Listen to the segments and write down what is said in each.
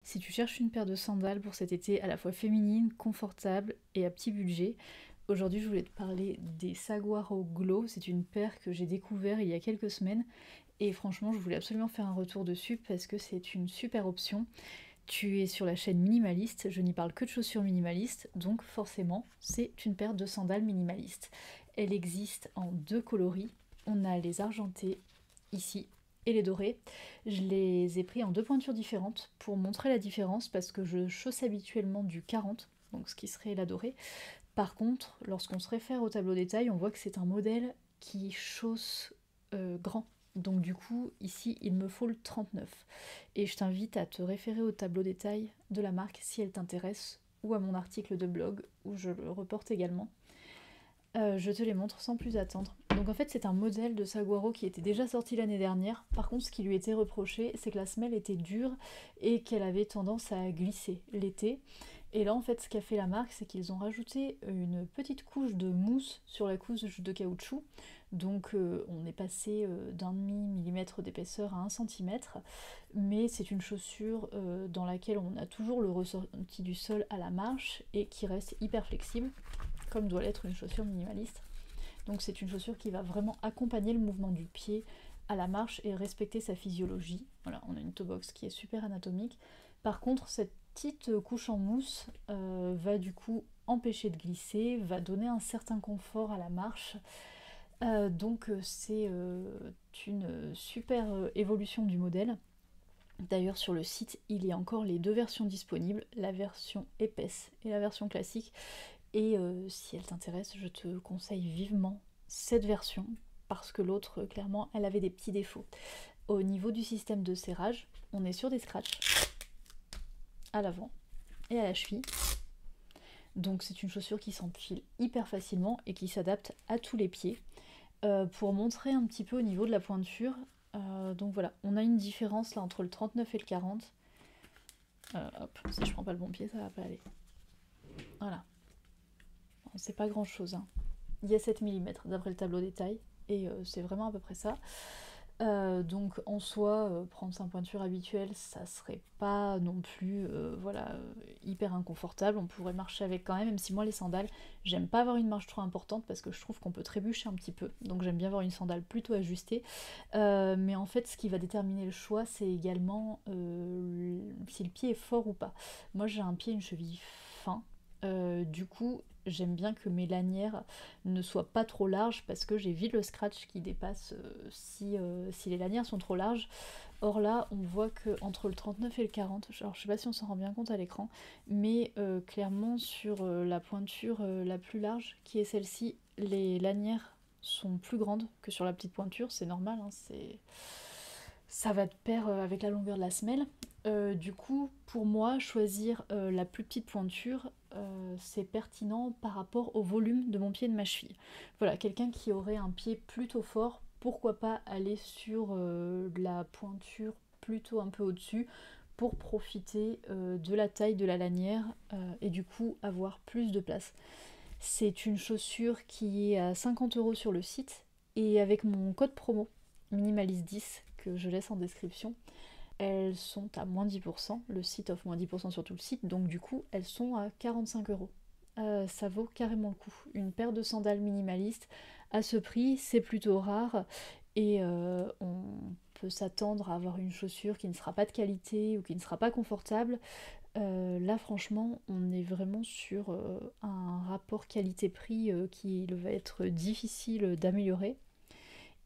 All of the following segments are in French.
Si tu cherches une paire de sandales pour cet été à la fois féminine, confortable et à petit budget, aujourd'hui je voulais te parler des Saguaro Glow. C'est une paire que j'ai découvert il y a quelques semaines et franchement je voulais absolument faire un retour dessus parce que c'est une super option. Tu es sur la chaîne minimaliste, je n'y parle que de chaussures minimalistes, donc forcément c'est une paire de sandales minimalistes. Elle existe en deux coloris, on a les argentés ici et les dorés. Je les ai pris en deux pointures différentes pour montrer la différence parce que je chausse habituellement du 40, donc ce qui serait la dorée. Par contre, lorsqu'on se réfère au tableau détail, on voit que c'est un modèle qui chausse grand. Donc du coup, ici, il me faut le 39. Et je t'invite à te référer au tableau détail de la marque si elle t'intéresse, ou à mon article de blog, où je le reporte également. Je te les montre sans plus attendre. Donc en fait c'est un modèle de Saguaro qui était déjà sorti l'année dernière. Par contre ce qui lui était reproché c'est que la semelle était dure et qu'elle avait tendance à glisser l'été. Et là en fait ce qu'a fait la marque c'est qu'ils ont rajouté une petite couche de mousse sur la couche de caoutchouc. Donc on est passé d'un demi millimètre d'épaisseur à 1 centimètre. Mais c'est une chaussure dans laquelle on a toujours le ressenti du sol à la marche et qui reste hyper flexible comme doit l'être une chaussure minimaliste. Donc c'est une chaussure qui va vraiment accompagner le mouvement du pied à la marche et respecter sa physiologie. Voilà, on a une toe box qui est super anatomique. Par contre, cette petite couche en mousse va du coup empêcher de glisser, va donner un certain confort à la marche. Donc c'est une super évolution du modèle. D'ailleurs sur le site il y a encore les deux versions disponibles, la version épaisse et la version classique. Et si elle t'intéresse, je te conseille vivement cette version, parce que l'autre, clairement, elle avait des petits défauts. Au niveau du système de serrage, on est sur des scratchs à l'avant et à la cheville. Donc c'est une chaussure qui s'enfile hyper facilement et qui s'adapte à tous les pieds. Pour montrer un petit peu au niveau de la pointure, donc voilà, on a une différence là entre le 39 et le 40. Hop, si je prends pas le bon pied, ça va pas aller. Voilà. C'est pas grand chose, hein. Il y a 7 mm d'après le tableau détail, et c'est vraiment à peu près ça. Donc en soi, prendre sa pointure habituelle, ça serait pas non plus voilà, hyper inconfortable, on pourrait marcher avec quand même si moi les sandales, j'aime pas avoir une marche trop importante parce que je trouve qu'on peut trébucher un petit peu, donc j'aime bien avoir une sandale plutôt ajustée. Mais en fait ce qui va déterminer le choix c'est également si le pied est fort ou pas. Moi j'ai un pied et une cheville fin, du coup j'aime bien que mes lanières ne soient pas trop larges parce que j'évite le scratch qui dépasse si les lanières sont trop larges. Or là on voit que entre le 39 et le 40, alors je sais pas si on s'en rend bien compte à l'écran, mais clairement sur la pointure la plus large qui est celle-ci, les lanières sont plus grandes que sur la petite pointure, c'est normal, hein, ça va de pair avec la longueur de la semelle. Du coup, pour moi, choisir la plus petite pointure, c'est pertinent par rapport au volume de mon pied et de ma cheville. Voilà, quelqu'un qui aurait un pied plutôt fort, pourquoi pas aller sur la pointure plutôt un peu au-dessus pour profiter de la taille de la lanière et du coup avoir plus de place. C'est une chaussure qui est à 50 € sur le site et avec mon code promo minimaliste10 que je laisse en description, elles sont à moins 10%, le site offre moins 10% sur tout le site, donc du coup elles sont à 45 €. Ça vaut carrément le coup. Une paire de sandales minimalistes à ce prix, c'est plutôt rare et on peut s'attendre à avoir une chaussure qui ne sera pas de qualité ou qui ne sera pas confortable. Là franchement on est vraiment sur un rapport qualité-prix qui va être difficile d'améliorer.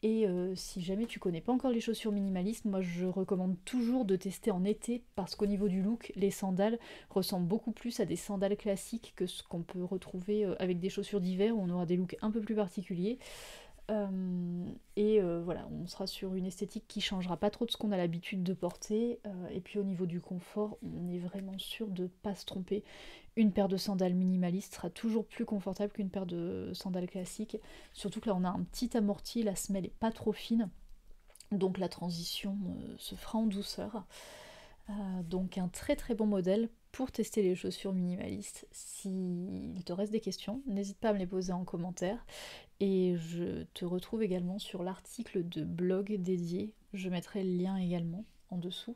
Et si jamais tu connais pas encore les chaussures minimalistes, moi je recommande toujours de tester en été parce qu'au niveau du look, les sandales ressemblent beaucoup plus à des sandales classiques que ce qu'on peut retrouver avec des chaussures d'hiver où on aura des looks un peu plus particuliers. Voilà, on sera sur une esthétique qui changera pas trop de ce qu'on a l'habitude de porter. Et puis au niveau du confort, on est vraiment sûr de pas se tromper. Une paire de sandales minimalistes sera toujours plus confortable qu'une paire de sandales classiques. Surtout que là on a un petit amorti, la semelle est pas trop fine. Donc la transition se fera en douceur. Donc un très très bon modèle pour tester les chaussures minimalistes. S'il te reste des questions, n'hésite pas à me les poser en commentaire. Et je te retrouve également sur l'article de blog dédié. Je mettrai le lien également en dessous.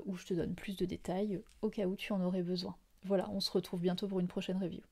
où je te donne plus de détails au cas où tu en aurais besoin. Voilà, on se retrouve bientôt pour une prochaine review.